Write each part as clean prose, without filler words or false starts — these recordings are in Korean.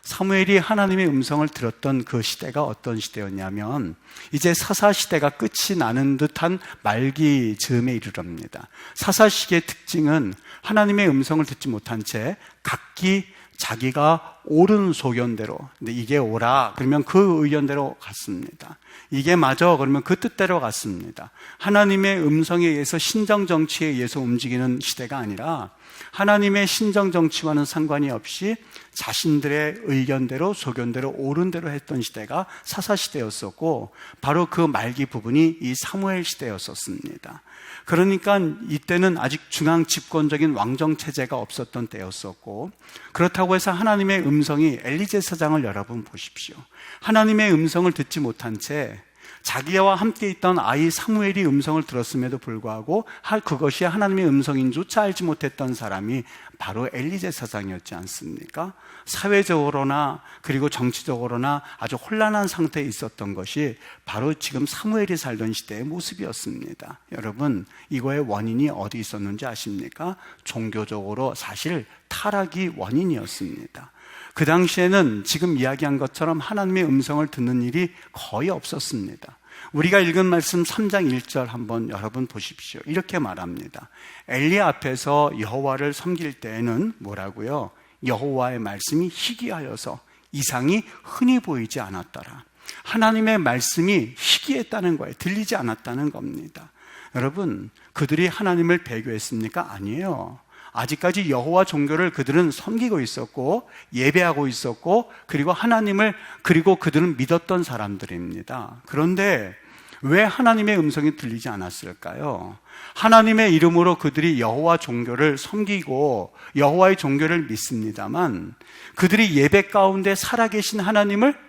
사무엘이 하나님의 음성을 들었던 그 시대가 어떤 시대였냐면 이제 사사시대가 끝이 나는 듯한 말기 즈음에 이르럽니다. 사사시기의 특징은 하나님의 음성을 듣지 못한 채 각기 자기가 옳은 소견대로, 근데 이게 옳아 그러면 그 의견대로 갔습니다. 이게 맞아 그러면 그 뜻대로 갔습니다. 하나님의 음성에 의해서 신정정치에 의해서 움직이는 시대가 아니라 하나님의 신정정치와는 상관이 없이 자신들의 의견대로 소견대로 옳은 대로 했던 시대가 사사시대였었고, 바로 그 말기 부분이 이 사무엘 시대였었습니다. 그러니까 이때는 아직 중앙 집권적인 왕정체제가 없었던 때였었고, 그렇다고 해서 하나님의 음성이 엘리 제사장을 여러분 보십시오. 하나님의 음성을 듣지 못한 채 자기와 함께 있던 아이 사무엘이 음성을 들었음에도 불구하고 그것이 하나님의 음성인 조차 알지 못했던 사람이 바로 엘리 제사장이었지 않습니까? 사회적으로나 그리고 정치적으로나 아주 혼란한 상태에 있었던 것이 바로 지금 사무엘이 살던 시대의 모습이었습니다. 여러분, 이거의 원인이 어디 있었는지 아십니까? 종교적으로 사실 타락이 원인이었습니다. 그 당시에는 지금 이야기한 것처럼 하나님의 음성을 듣는 일이 거의 없었습니다. 우리가 읽은 말씀 3장 1절 한번 여러분 보십시오. 이렇게 말합니다. 엘리 앞에서 여호와를 섬길 때에는 뭐라고요? 여호와의 말씀이 희귀하여서 이상이 흔히 보이지 않았더라. 하나님의 말씀이 희귀했다는 거예요. 들리지 않았다는 겁니다. 여러분, 그들이 하나님을 배교했습니까? 아니에요. 아직까지 여호와 종교를 그들은 섬기고 있었고 예배하고 있었고 그리고 그들은 믿었던 사람들입니다. 그런데 왜 하나님의 음성이 들리지 않았을까요? 하나님의 이름으로 그들이 여호와 종교를 섬기고 여호와의 종교를 믿습니다만 그들이 예배 가운데 살아계신 하나님을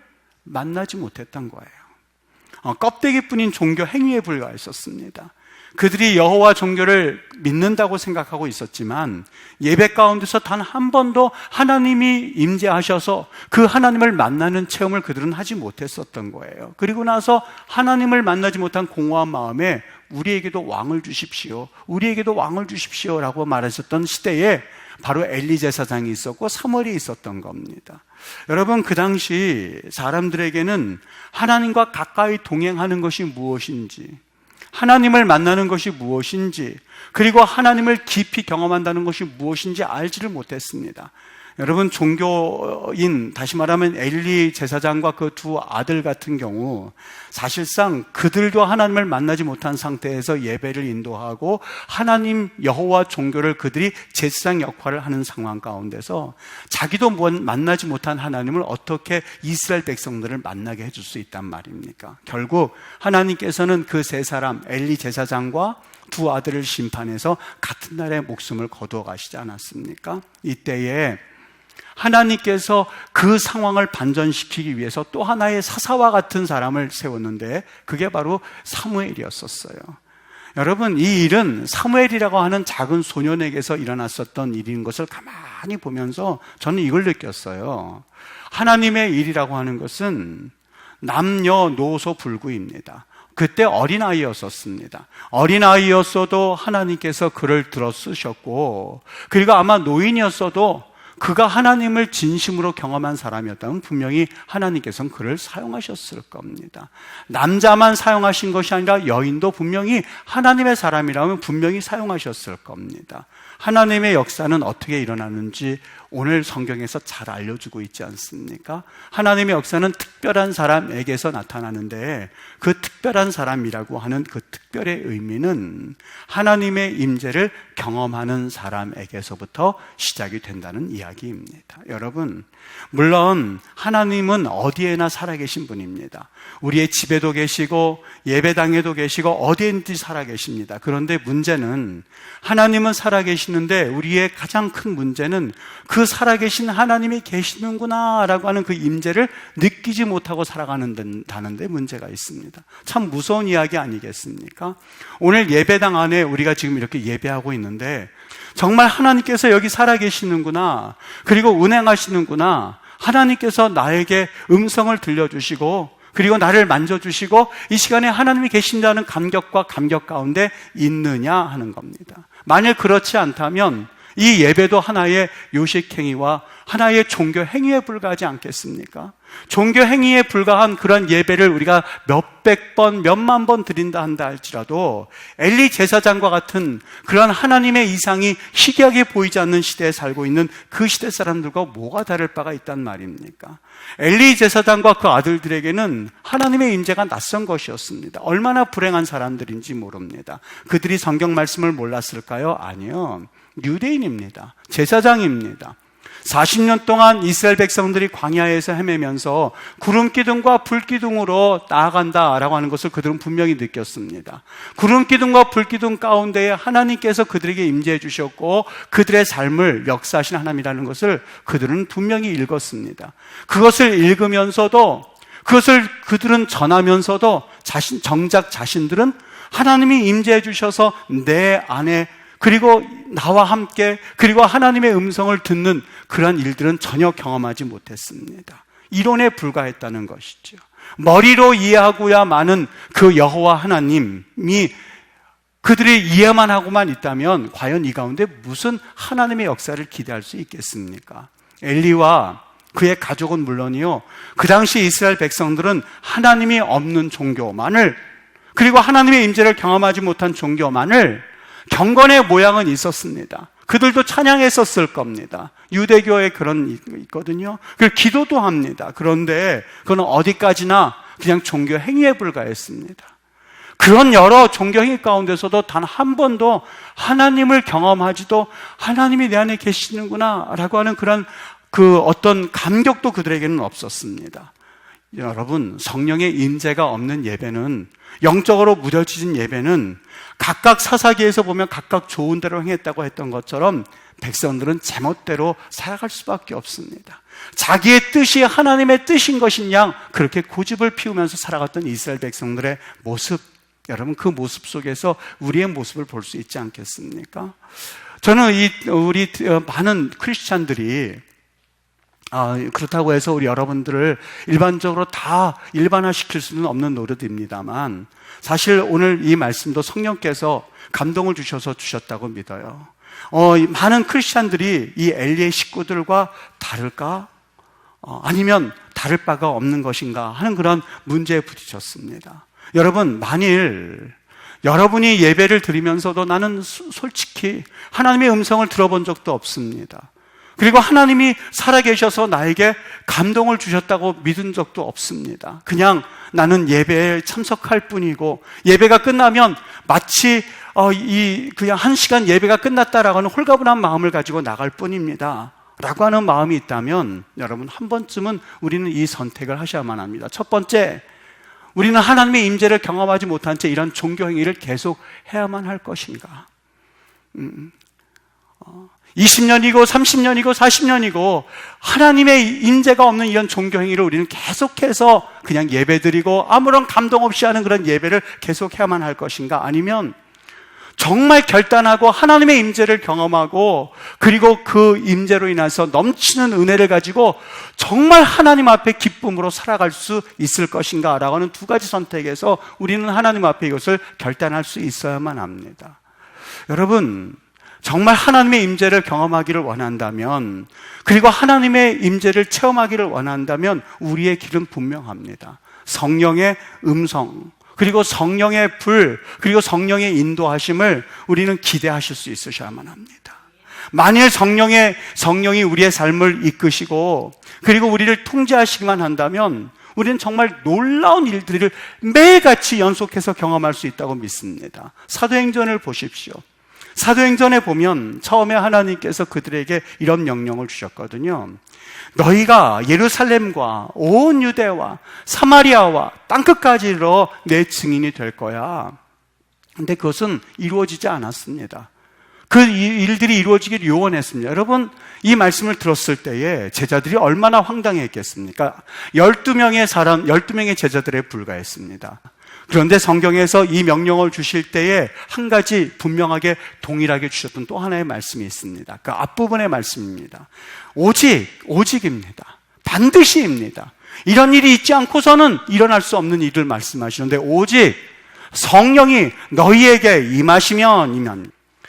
만나지 못했던 거예요. 껍데기뿐인 종교 행위에 불과했었습니다. 그들이 여호와 종교를 믿는다고 생각하고 있었지만 예배 가운데서 단 한 번도 하나님이 임재하셔서 그 하나님을 만나는 체험을 그들은 하지 못했었던 거예요. 그리고 나서 하나님을 만나지 못한 공허한 마음에 우리에게도 왕을 주십시오, 우리에게도 왕을 주십시오 라고 말했었던 시대에 바로 엘리 제사장이 있었고 사무엘이 있었던 겁니다. 여러분, 그 당시 사람들에게는 하나님과 가까이 동행하는 것이 무엇인지, 하나님을 만나는 것이 무엇인지, 그리고 하나님을 깊이 경험한다는 것이 무엇인지 알지를 못했습니다. 여러분, 종교인, 다시 말하면 엘리 제사장과 그 두 아들 같은 경우 사실상 그들도 하나님을 만나지 못한 상태에서 예배를 인도하고 하나님 여호와 종교를 그들이 제사장 역할을 하는 상황 가운데서 자기도 만나지 못한 하나님을 어떻게 이스라엘 백성들을 만나게 해줄 수 있단 말입니까? 결국 하나님께서는 그 세 사람 엘리 제사장과 두 아들을 심판해서 같은 날에 목숨을 거두어 가시지 않았습니까? 이때에 하나님께서 그 상황을 반전시키기 위해서 또 하나의 사사와 같은 사람을 세웠는데 그게 바로 사무엘이었었어요. 여러분, 이 일은 사무엘이라고 하는 작은 소년에게서 일어났었던 일인 것을 가만히 보면서 저는 이걸 느꼈어요. 하나님의 일이라고 하는 것은 남녀노소 불구입니다. 그때 어린아이였었습니다. 어린아이였어도 하나님께서 그를 들어 쓰셨고, 그리고 아마 노인이었어도 그가 하나님을 진심으로 경험한 사람이었다면 분명히 하나님께서는 그를 사용하셨을 겁니다. 남자만 사용하신 것이 아니라 여인도 분명히 하나님의 사람이라면 분명히 사용하셨을 겁니다. 하나님의 역사는 어떻게 일어나는지 오늘 성경에서 잘 알려주고 있지 않습니까? 하나님의 역사는 특별한 사람에게서 나타나는데 그 특별한 사람이라고 하는 그 특별의 의미는 하나님의 임재를 경험하는 사람에게서부터 시작이 된다는 이야기입니다. 여러분, 물론 하나님은 어디에나 살아계신 분입니다. 우리의 집에도 계시고 예배당에도 계시고 어디에든지 살아계십니다. 그런데 문제는 하나님은 살아계시는데 우리의 가장 큰 문제는 그 살아계신 하나님이 계시는구나 라고 하는 그 임재를 느끼지 못하고 살아가는다는 데 문제가 있습니다. 참 무서운 이야기 아니겠습니까? 오늘 예배당 안에 우리가 지금 이렇게 예배하고 있는데 정말 하나님께서 여기 살아계시는구나, 그리고 운행하시는구나, 하나님께서 나에게 음성을 들려주시고 그리고 나를 만져주시고 이 시간에 하나님이 계신다는 감격과 감격 가운데 있느냐 하는 겁니다. 만일 그렇지 않다면 이 예배도 하나의 요식행위와 하나의 종교 행위에 불과하지 않겠습니까? 종교 행위에 불과한 그런 예배를 우리가 몇백 번, 몇만 번 드린다 한다 할지라도 엘리 제사장과 같은 그런 하나님의 이상이 희귀하게 보이지 않는 시대에 살고 있는 그 시대 사람들과 뭐가 다를 바가 있단 말입니까? 엘리 제사장과 그 아들들에게는 하나님의 임재가 낯선 것이었습니다. 얼마나 불행한 사람들인지 모릅니다. 그들이 성경 말씀을 몰랐을까요? 아니요. 유대인입니다. 제사장입니다. 40년 동안 이스라엘 백성들이 광야에서 헤매면서 구름기둥과 불기둥으로 나아간다라고 하는 것을 그들은 분명히 느꼈습니다. 구름기둥과 불기둥 가운데에 하나님께서 그들에게 임재해 주셨고 그들의 삶을 역사하신 하나님이라는 것을 그들은 분명히 읽었습니다. 그것을 읽으면서도 그것을 그들은 전하면서도 정작 자신들은 하나님이 임재해 주셔서 내 안에 그리고 나와 함께 그리고 하나님의 음성을 듣는 그런 일들은 전혀 경험하지 못했습니다. 이론에 불과했다는 것이죠. 머리로 이해하고야 마는 그 여호와 하나님이 그들이 이해만 하고만 있다면 과연 이 가운데 무슨 하나님의 역사를 기대할 수 있겠습니까? 엘리와 그의 가족은 물론이요, 그 당시 이스라엘 백성들은 하나님이 없는 종교만을 그리고 하나님의 임재를 경험하지 못한 종교만을 경건의 모양은 있었습니다. 그들도 찬양했었을 겁니다. 유대교에 그런 있거든요. 그리고 기도도 합니다. 그런데 그건 어디까지나 그냥 종교 행위에 불과했습니다. 그런 여러 종교 행위 가운데서도 단 한 번도 하나님을 경험하지도 하나님이 내 안에 계시는구나 라고 하는 그런 그 어떤 감격도 그들에게는 없었습니다. 여러분, 성령의 임재가 없는 예배는, 영적으로 무뎌진 예배는 각각 사사기에서 보면 각각 좋은 대로 행했다고 했던 것처럼 백성들은 제멋대로 살아갈 수밖에 없습니다. 자기의 뜻이 하나님의 뜻인 것인 양 그렇게 고집을 피우면서 살아갔던 이스라엘 백성들의 모습, 여러분 그 모습 속에서 우리의 모습을 볼 수 있지 않겠습니까? 저는 우리 많은 크리스찬들이 그렇다고 해서 우리 여러분들을 일반적으로 다 일반화시킬 수는 없는 노릇입니다만 사실 오늘 이 말씀도 성령께서 감동을 주셔서 주셨다고 믿어요. 많은 크리스찬들이 이 엘리의 식구들과 다를까? 아니면 다를 바가 없는 것인가 하는 그런 문제에 부딪혔습니다. 여러분, 만일 여러분이 예배를 드리면서도 나는 솔직히 하나님의 음성을 들어본 적도 없습니다. 그리고 하나님이 살아계셔서 나에게 감동을 주셨다고 믿은 적도 없습니다. 그냥 나는 예배에 참석할 뿐이고 예배가 끝나면 마치 그냥 1시간 예배가 끝났다라고 하는 홀가분한 마음을 가지고 나갈 뿐입니다 라고 하는 마음이 있다면 여러분 한 번쯤은 우리는 이 선택을 하셔야만 합니다. 첫 번째, 우리는 하나님의 임재를 경험하지 못한 채 이런 종교 행위를 계속 해야만 할 것인가? 20년이고 30년이고 40년이고 하나님의 임재가 없는 이런 종교 행위를 우리는 계속해서 그냥 예배드리고 아무런 감동 없이 하는 그런 예배를 계속해야만 할 것인가? 아니면 정말 결단하고 하나님의 임재를 경험하고 그리고 그 임재로 인해서 넘치는 은혜를 가지고 정말 하나님 앞에 기쁨으로 살아갈 수 있을 것인가? 라고 하는 두 가지 선택에서 우리는 하나님 앞에 이것을 결단할 수 있어야만 합니다. 여러분, 정말 하나님의 임재를 경험하기를 원한다면 그리고 하나님의 임재를 체험하기를 원한다면 우리의 길은 분명합니다. 성령의 음성 그리고 성령의 불 그리고 성령의 인도하심을 우리는 기대하실 수 있으셔야만 합니다. 만일 성령이 우리의 삶을 이끄시고 그리고 우리를 통제하시기만 한다면 우리는 정말 놀라운 일들을 매일같이 연속해서 경험할 수 있다고 믿습니다. 사도행전을 보십시오. 사도행전에 보면 처음에 하나님께서 그들에게 이런 명령을 주셨거든요. 너희가 예루살렘과 온 유대와 사마리아와 땅끝까지로 내 증인이 될 거야. 근데 그것은 이루어지지 않았습니다. 그 일들이 이루어지기를 요원했습니다. 여러분, 이 말씀을 들었을 때에 제자들이 얼마나 황당했겠습니까? 12명의 제자들에 불과했습니다. 그런데 성경에서 이 명령을 주실 때에 한 가지 분명하게 동일하게 주셨던 또 하나의 말씀이 있습니다. 그 앞부분의 말씀입니다. 오직입니다. 반드시입니다. 이런 일이 있지 않고서는 일어날 수 없는 일을 말씀하시는데 오직 성령이 너희에게 임하시면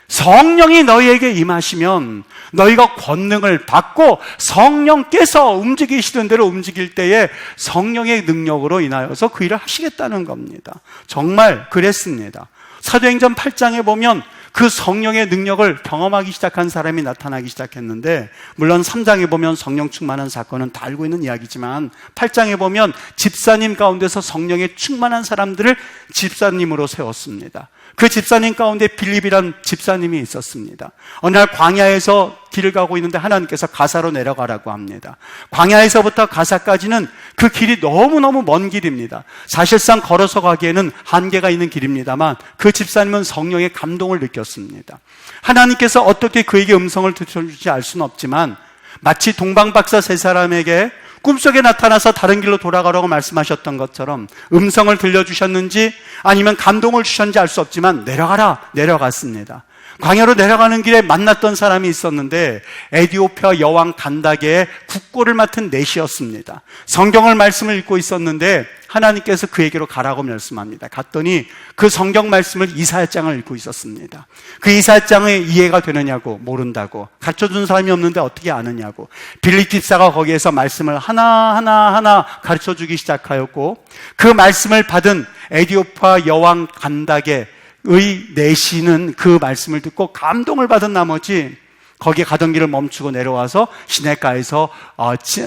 성령이 너희에게 임하시면 너희가 권능을 받고 성령께서 움직이시던 대로 움직일 때에 성령의 능력으로 인하여서 그 일을 하시겠다는 겁니다. 정말 그랬습니다. 사도행전 8장에 보면 그 성령의 능력을 경험하기 시작한 사람이 나타나기 시작했는데, 물론 3장에 보면 성령 충만한 사건은 다 알고 있는 이야기지만 8장에 보면 집사님 가운데서 성령에 충만한 사람들을 집사님으로 세웠습니다. 그 집사님 가운데 빌립이란 집사님이 있었습니다. 어느 날 광야에서 길을 가고 있는데 하나님께서 가사로 내려가라고 합니다. 광야에서부터 가사까지는 그 길이 너무너무 먼 길입니다. 사실상 걸어서 가기에는 한계가 있는 길입니다만 그 집사님은 성령의 감동을 느꼈습니다. 하나님께서 어떻게 그에게 음성을 들려주지 알 수는 없지만 마치 동방박사 세 사람에게 꿈속에 나타나서 다른 길로 돌아가라고 말씀하셨던 것처럼 음성을 들려주셨는지 아니면 감동을 주셨는지 알 수 없지만 내려갔습니다. 광야로 내려가는 길에 만났던 사람이 있었는데 에디오피아 여왕 간다게의 국고를 맡은 넷이었습니다. 성경을 말씀을 읽고 있었는데 하나님께서 그에게로 가라고 말씀합니다. 갔더니 그 성경 말씀을 이사야장을 읽고 있었습니다. 그 이사야장이 이해가 되느냐고, 모른다고. 가르쳐준 사람이 없는데 어떻게 아느냐고. 빌립 집사가 거기에서 말씀을 하나하나 가르쳐주기 시작하였고, 그 말씀을 받은 에디오피아 여왕 간다게 의 내시는 그 말씀을 듣고 감동을 받은 나머지 거기에 가던 길을 멈추고 내려와서 시냇가에서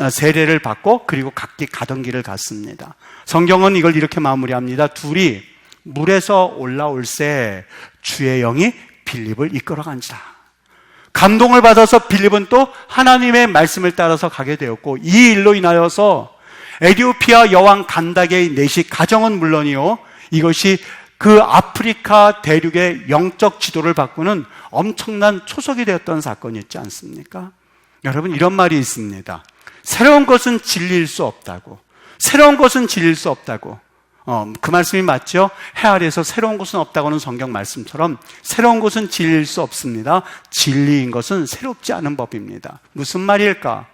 세례를 받고 그리고 각기 가던 길을 갔습니다. 성경은 이걸 이렇게 마무리합니다. 둘이 물에서 올라올새 주의 영이 빌립을 이끌어간지라. 감동을 받아서 빌립은 또 하나님의 말씀을 따라서 가게 되었고, 이 일로 인하여서 에디오피아 여왕 간다게의 넷이 가정은 물론이요, 이것이 그 아프리카 대륙의 영적 지도를 바꾸는 엄청난 초석이 되었던 사건이었지 않습니까? 여러분, 이런 말이 있습니다. 새로운 것은 진리일 수 없다고. 새로운 것은 진리일 수 없다고. 그 말씀이 맞죠? 해 아래에서 새로운 것은 없다고는 성경 말씀처럼 새로운 것은 진리일 수 없습니다. 진리인 것은 새롭지 않은 법입니다. 무슨 말일까?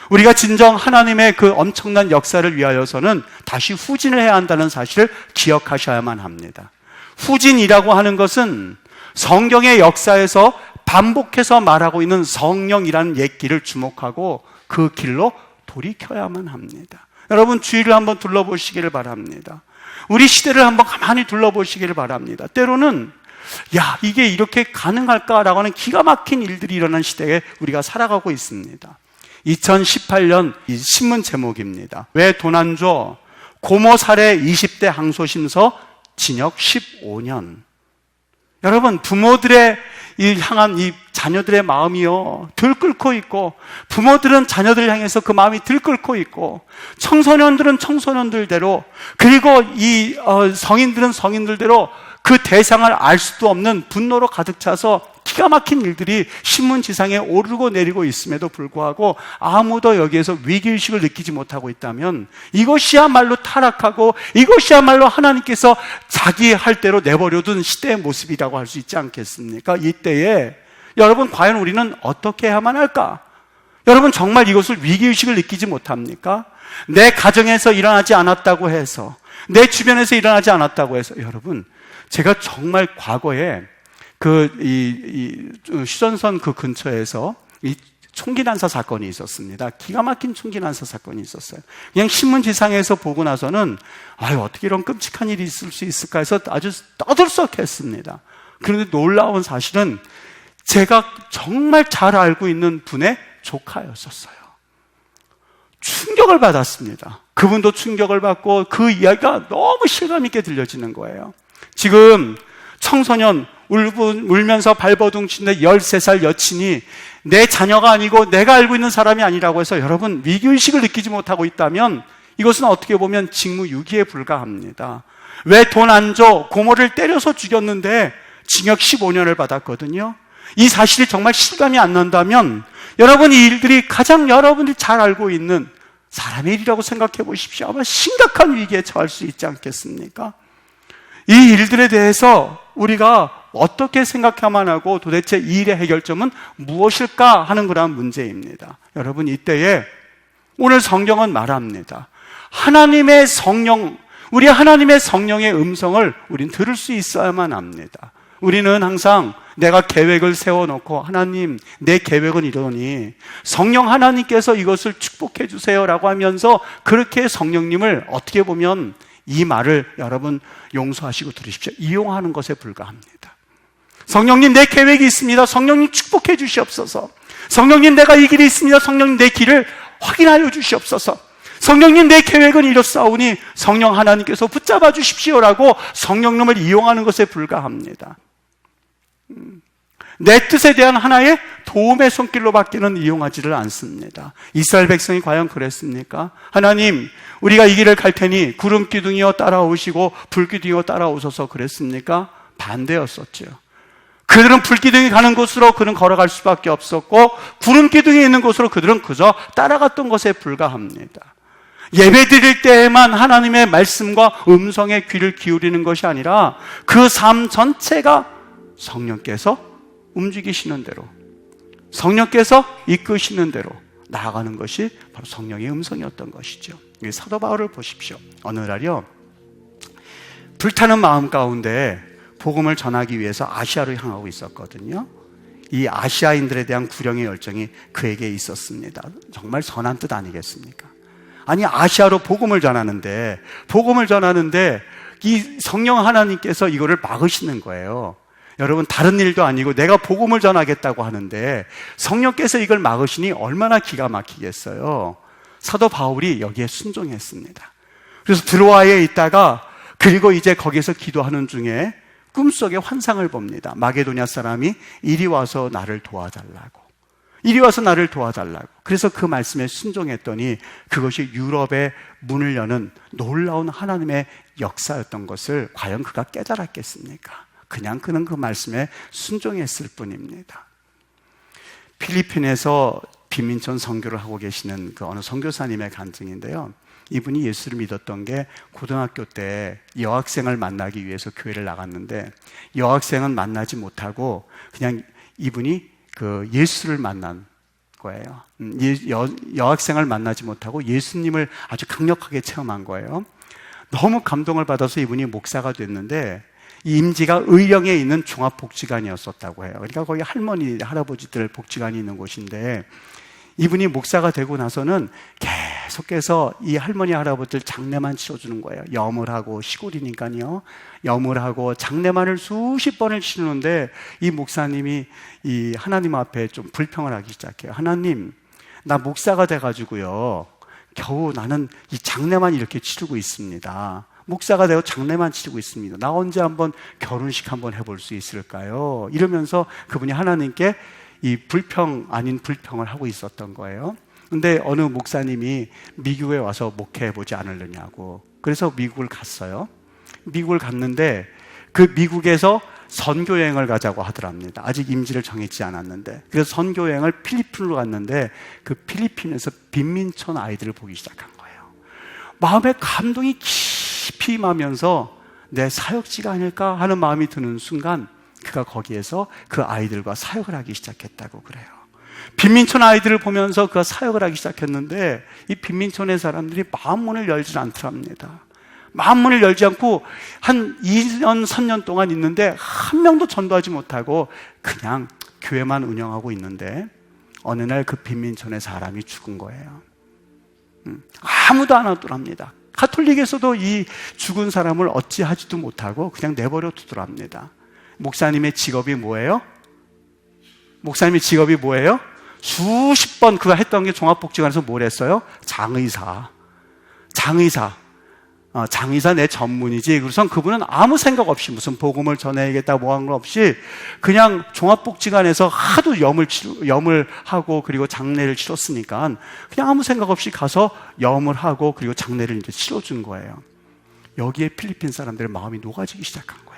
우리가 진정 하나님의 그 엄청난 역사를 위하여서는 다시 후진을 해야 한다는 사실을 기억하셔야만 합니다. 후진이라고 하는 것은 성경의 역사에서 반복해서 말하고 있는 성령이라는 옛길을 주목하고 그 길로 돌이켜야만 합니다. 여러분, 주위를 한번 둘러보시기를 바랍니다. 우리 시대를 한번 가만히 둘러보시기를 바랍니다. 때로는 이게 이렇게 가능할까라고 하는 기가 막힌 일들이 일어난 시대에 우리가 살아가고 있습니다. 2018년 이 신문 제목입니다. 왜 돈 안 줘? 고모 살해 20대 항소심서 징역 15년. 여러분, 부모들의 향한 이 자녀들의 마음이요, 들끓고 있고, 부모들은 자녀들을 향해서 그 마음이 들끓고 있고, 청소년들은 청소년들대로, 그리고 이 성인들은 성인들대로 그 대상을 알 수도 없는 분노로 가득 차서 기가 막힌 일들이 신문지상에 오르고 내리고 있음에도 불구하고 아무도 여기에서 위기의식을 느끼지 못하고 있다면 이것이야말로 타락하고 이것이야말로 하나님께서 자기 할 대로 내버려둔 시대의 모습이라고 할 수 있지 않겠습니까? 이때에 여러분, 과연 우리는 어떻게 해야만 할까? 여러분, 정말 이것을 위기의식을 느끼지 못합니까? 내 가정에서 일어나지 않았다고 해서, 내 주변에서 일어나지 않았다고 해서, 여러분, 제가 정말 과거에 휴전선 그 근처에서 이 총기 난사 사건이 있었습니다. 기가 막힌 총기 난사 사건이 있었어요. 그냥 신문지상에서 보고 나서는 어떻게 이런 끔찍한 일이 있을 수 있을까 해서 아주 떠들썩했습니다. 그런데 놀라운 사실은 제가 정말 잘 알고 있는 분의 조카였었어요. 충격을 받았습니다. 그분도 충격을 받고 그 이야기가 너무 실감 있게 들려지는 거예요. 지금 청소년 울면서 발버둥 치는데 13살 여친이 내 자녀가 아니고 내가 알고 있는 사람이 아니라고 해서 여러분, 위기의식을 느끼지 못하고 있다면 이것은 어떻게 보면 직무유기에 불과합니다. 왜 돈 안 줘? 고모를 때려서 죽였는데 징역 15년을 받았거든요. 이 사실이 정말 실감이 안 난다면 여러분, 이 일들이 가장 여러분들이 잘 알고 있는 사람의 일이라고 생각해 보십시오. 아마 심각한 위기에 처할 수 있지 않겠습니까? 이 일들에 대해서 우리가 어떻게 생각해야만 하고 도대체 이 일의 해결점은 무엇일까 하는 그런 문제입니다. 여러분, 이때에 오늘 성경은 말합니다. 하나님의 성령, 우리 하나님의 성령의 음성을 우린 들을 수 있어야만 합니다. 우리는 항상 내가 계획을 세워놓고 하나님 내 계획은 이러니 성령 하나님께서 이것을 축복해 주세요라고 하면서 그렇게 성령님을 어떻게 보면 이 말을 여러분 용서하시고 들으십시오. 이용하는 것에 불과합니다. 성령님 내 계획이 있습니다. 성령님 축복해 주시옵소서. 성령님 내가 이 길이 있습니다. 성령님 내 길을 확인하여 주시옵소서. 성령님 내 계획은 이렇사오니 성령 하나님께서 붙잡아 주십시오라고 성령님을 이용하는 것에 불과합니다. 내 뜻에 대한 하나의 도움의 손길로 밖에는 이용하지를 않습니다. 이스라엘 백성이 과연 그랬습니까? 하나님 우리가 이 길을 갈 테니 구름 기둥이여 따라오시고 불 기둥이여 따라오셔서 그랬습니까? 반대였었죠. 그들은 불 기둥이 가는 곳으로 그들은 걸어갈 수밖에 없었고 구름 기둥이 있는 곳으로 그들은 그저 따라갔던 것에 불과합니다. 예배 드릴 때에만 하나님의 말씀과 음성에 귀를 기울이는 것이 아니라 그 삶 전체가 성령께서 움직이시는 대로, 성령께서 이끄시는 대로 나아가는 것이 바로 성령의 음성이었던 것이죠. 사도 바울을 보십시오. 어느 날이요, 불타는 마음 가운데 복음을 전하기 위해서 아시아로 향하고 있었거든요. 이 아시아인들에 대한 구령의 열정이 그에게 있었습니다. 정말 선한 뜻 아니겠습니까? 아니 아시아로 복음을 전하는데 이 성령 하나님께서 이거를 막으시는 거예요. 여러분 다른 일도 아니고 내가 복음을 전하겠다고 하는데 성령께서 이걸 막으시니 얼마나 기가 막히겠어요. 사도 바울이 여기에 순종했습니다. 그래서 드로아에 있다가 그리고 이제 거기서 기도하는 중에 꿈속에 환상을 봅니다. 마게도냐 사람이 이리 와서 나를 도와달라고. 그래서 그 말씀에 순종했더니 그것이 유럽의 문을 여는 놀라운 하나님의 역사였던 것을 과연 그가 깨달았겠습니까? 그냥 그는 그 말씀에 순종했을 뿐입니다. 필리핀에서 빈민촌 선교를 하고 계시는 그 어느 선교사님의 간증인데요. 이분이 예수를 믿었던 게 고등학교 때 여학생을 만나기 위해서 교회를 나갔는데 여학생은 만나지 못하고 그냥 이분이 그 예수를 만난 거예요. 여학생을 만나지 못하고 예수님을 아주 강력하게 체험한 거예요. 너무 감동을 받아서 이분이 목사가 됐는데 이 임지가 의령에 있는 종합복지관이었었다고 해요. 그러니까 거기 할머니, 할아버지들 복지관이 있는 곳인데 이분이 목사가 되고 나서는 계속해서 이 할머니, 할아버지들 장례만 치러주는 거예요. 염을 하고, 시골이니까요. 염을 하고 장례만을 수십 번을 치르는데 이 목사님이 이 하나님 앞에 좀 불평을 하기 시작해요. 하나님, 나 목사가 돼가지고요. 겨우 나는 이 장례만 이렇게 치르고 있습니다. 목사가 되어 장례만 치르고 있습니다. 나 언제 한번 결혼식 한번 해볼 수 있을까요? 이러면서 그분이 하나님께 이 불평 아닌 불평을 하고 있었던 거예요. 근데 어느 목사님이 미국에 와서 목회해보지 않으려냐고. 그래서 미국을 갔어요. 미국을 갔는데 그 미국에서 선교여행을 가자고 하더랍니다. 아직 임지를 정했지 않았는데. 그래서 선교여행을 필리핀으로 갔는데 그 필리핀에서 빈민촌 아이들을 보기 시작한 거예요. 마음에 감동이 깊이 임하면서 내 사역지가 아닐까 하는 마음이 드는 순간 그가 거기에서 그 아이들과 사역을 하기 시작했다고 그래요. 빈민촌 아이들을 보면서 그가 사역을 하기 시작했는데 이 빈민촌의 사람들이 마음문을 열지 않더랍니다. 마음문을 열지 않고 한 2년, 3년 동안 있는데 한 명도 전도하지 못하고 그냥 교회만 운영하고 있는데 어느 날 그 빈민촌의 사람이 죽은 거예요. 아무도 안 하더랍니다. 가톨릭에서도 이 죽은 사람을 어찌하지도 못하고 그냥 내버려 두더랍니다. 목사님의 직업이 뭐예요? 수십 번 그가 했던 게 종합복지관에서 뭘 했어요? 장의사 내 전문이지. 그래서 그분은 아무 생각 없이 무슨 복음을 전해야겠다 뭐 한 거 없이 그냥 종합복지관에서 하도 염을 하고 그리고 장례를 치렀으니까 그냥 아무 생각 없이 가서 염을 하고 그리고 장례를 이제 치러준 거예요. 여기에 필리핀 사람들의 마음이 녹아지기 시작한 거예요.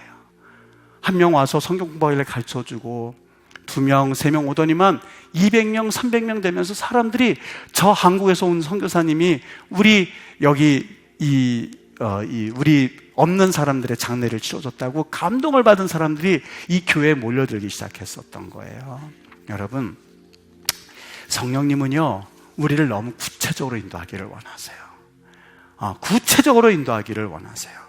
한 명 와서 성경 공부를 가르쳐주고 2명, 3명 오더니만 200명, 300명 되면서 사람들이 저 한국에서 온 선교사님이 우리 여기 우리 없는 사람들의 장례를 치러줬다고 감동을 받은 사람들이 이 교회에 몰려들기 시작했었던 거예요. 여러분, 성령님은요, 우리를 너무 구체적으로 인도하기를 원하세요. 구체적으로 인도하기를 원하세요.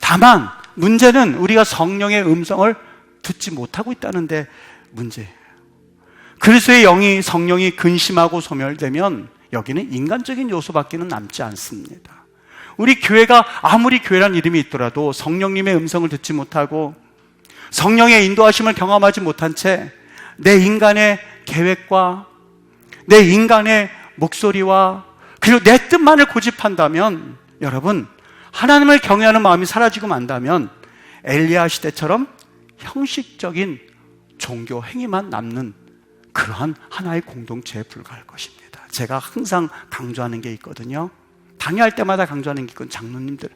다만 문제는 우리가 성령의 음성을 듣지 못하고 있다는데 문제예요. 그리스도의 영이 성령이 근심하고 소멸되면 여기는 인간적인 요소밖에는 남지 않습니다. 우리 교회가 아무리 교회란 이름이 있더라도 성령님의 음성을 듣지 못하고 성령의 인도하심을 경험하지 못한 채 내 인간의 계획과 내 인간의 목소리와 그리고 내 뜻만을 고집한다면 여러분, 하나님을 경외하는 마음이 사라지고 만다면 엘리야 시대처럼 형식적인 종교 행위만 남는 그러한 하나의 공동체에 불과할 것입니다. 제가 항상 강조하는 게 있거든요. 강의할 때마다 강조하는 게 있건 장로님들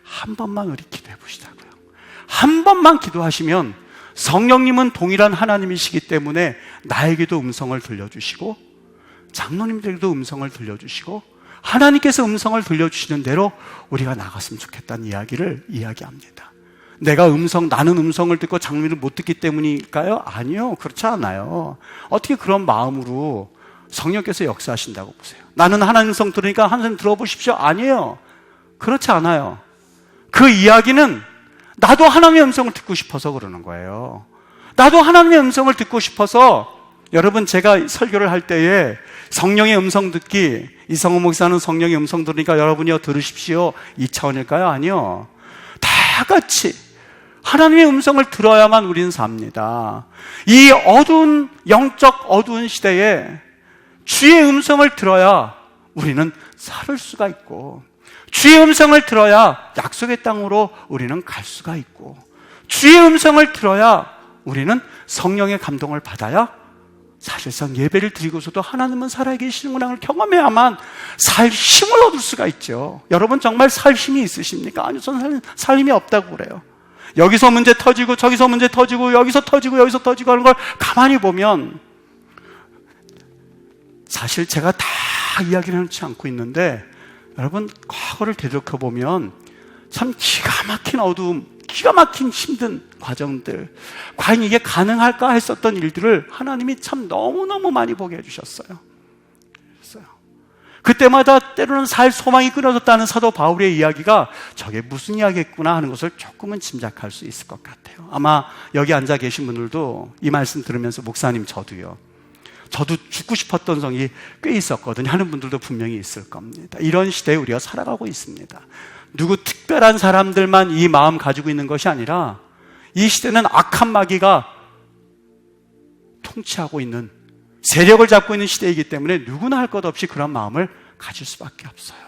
한 번만 우리 기도해 보시자고요. 한 번만 기도하시면 성령님은 동일한 하나님이시기 때문에 나에게도 음성을 들려주시고 장로님들에게도 음성을 들려주시고 하나님께서 음성을 들려주시는 대로 우리가 나갔으면 좋겠다는 이야기를 이야기합니다. 나는 음성을 듣고 장로님을 못 듣기 때문일까요? 아니요, 그렇지 않아요. 어떻게 그런 마음으로 성령께서 역사하신다고 보세요? 나는 하나님 음성 들으니까 하나님 들어보십시오. 아니에요. 그렇지 않아요. 그 이야기는 나도 하나님의 음성을 듣고 싶어서 그러는 거예요. 나도 하나님의 음성을 듣고 싶어서 여러분, 제가 설교를 할 때에 성령의 음성 듣기, 이성호 목사는 성령의 음성 들으니까 여러분이요 들으십시오, 이 차원일까요? 아니요. 다 같이 하나님의 음성을 들어야만 우리는 삽니다. 이 어두운, 영적 어두운 시대에 주의 음성을 들어야 우리는 살 수가 있고, 주의 음성을 들어야 약속의 땅으로 우리는 갈 수가 있고, 주의 음성을 들어야 우리는 성령의 감동을 받아야 사실상 예배를 드리고서도 하나님은 살아계시는구나를 경험해야만 살 힘을 얻을 수가 있죠. 여러분 정말 살 힘이 있으십니까? 아니요, 저는 살 힘이 없다고 그래요. 여기서 문제 터지고 저기서 문제 터지고 여기서 터지고 여기서 터지고 하는 걸 가만히 보면 사실 제가 다 이야기를 해놓지 않고 있는데 여러분 과거를 되돌아보면 참 기가 막힌 어두움, 기가 막힌 힘든 과정들, 과연 이게 가능할까 했었던 일들을 하나님이 참 너무너무 많이 보게 해주셨어요. 그때마다 때로는 살 소망이 끊어졌다는 사도 바울의 이야기가 저게 무슨 이야기겠구나 하는 것을 조금은 짐작할 수 있을 것 같아요. 아마 여기 앉아 계신 분들도 이 말씀 들으면서 목사님 저도 죽고 싶었던 성이 꽤 있었거든요 하는 분들도 분명히 있을 겁니다. 이런 시대에 우리가 살아가고 있습니다. 누구 특별한 사람들만 이 마음 가지고 있는 것이 아니라 이 시대는 악한 마귀가 통치하고 있는, 세력을 잡고 있는 시대이기 때문에 누구나 할 것 없이 그런 마음을 가질 수밖에 없어요.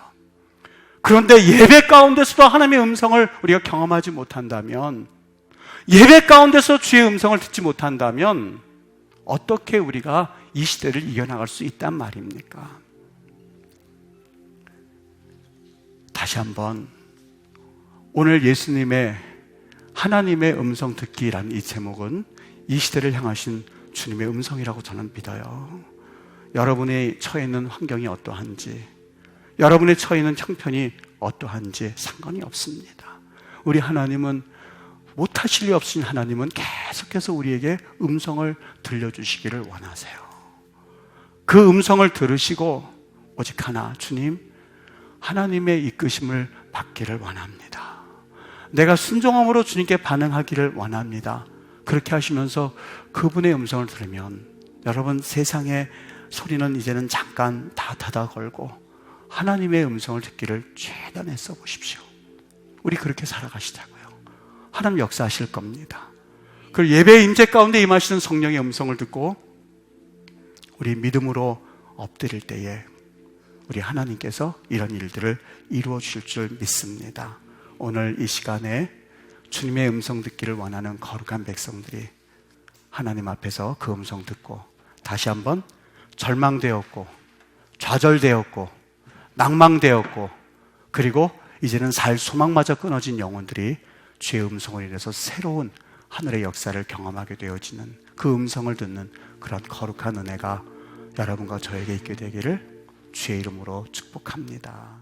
그런데 예배 가운데서도 하나님의 음성을 우리가 경험하지 못한다면, 예배 가운데서 주의 음성을 듣지 못한다면 어떻게 우리가 이 시대를 이겨나갈 수 있단 말입니까? 다시 한번 오늘 예수님의 하나님의 음성 듣기라는 이 제목은 이 시대를 향하신 주님의 음성이라고 저는 믿어요. 여러분이 처해 있는 환경이 어떠한지, 여러분의 처해 있는 형편이 어떠한지 상관이 없습니다. 우리 하나님은, 못하실 리 없으신 하나님은 계속해서 우리에게 음성을 들려주시기를 원하세요. 그 음성을 들으시고 오직 하나, 주님, 하나님의 이끄심을 받기를 원합니다. 내가 순종함으로 주님께 반응하기를 원합니다. 그렇게 하시면서 그분의 음성을 들으면 여러분, 세상의 소리는 이제는 잠깐 다 닫아 걸고 하나님의 음성을 듣기를 최대한 애써 보십시오. 우리 그렇게 살아가시자고요. 하나님 역사하실 겁니다. 그 예배의 임재 가운데 임하시는 성령의 음성을 듣고 우리 믿음으로 엎드릴 때에 우리 하나님께서 이런 일들을 이루어 주실 줄 믿습니다. 오늘 이 시간에 주님의 음성 듣기를 원하는 거룩한 백성들이 하나님 앞에서 그 음성 듣고 다시 한번 절망되었고 좌절되었고 낭망되었고 그리고 이제는 살 소망마저 끊어진 영혼들이 주의 음성을 인해서 새로운 하늘의 역사를 경험하게 되어지는 그 음성을 듣는 그런 거룩한 은혜가 여러분과 저에게 있게 되기를 주의 이름으로 축복합니다.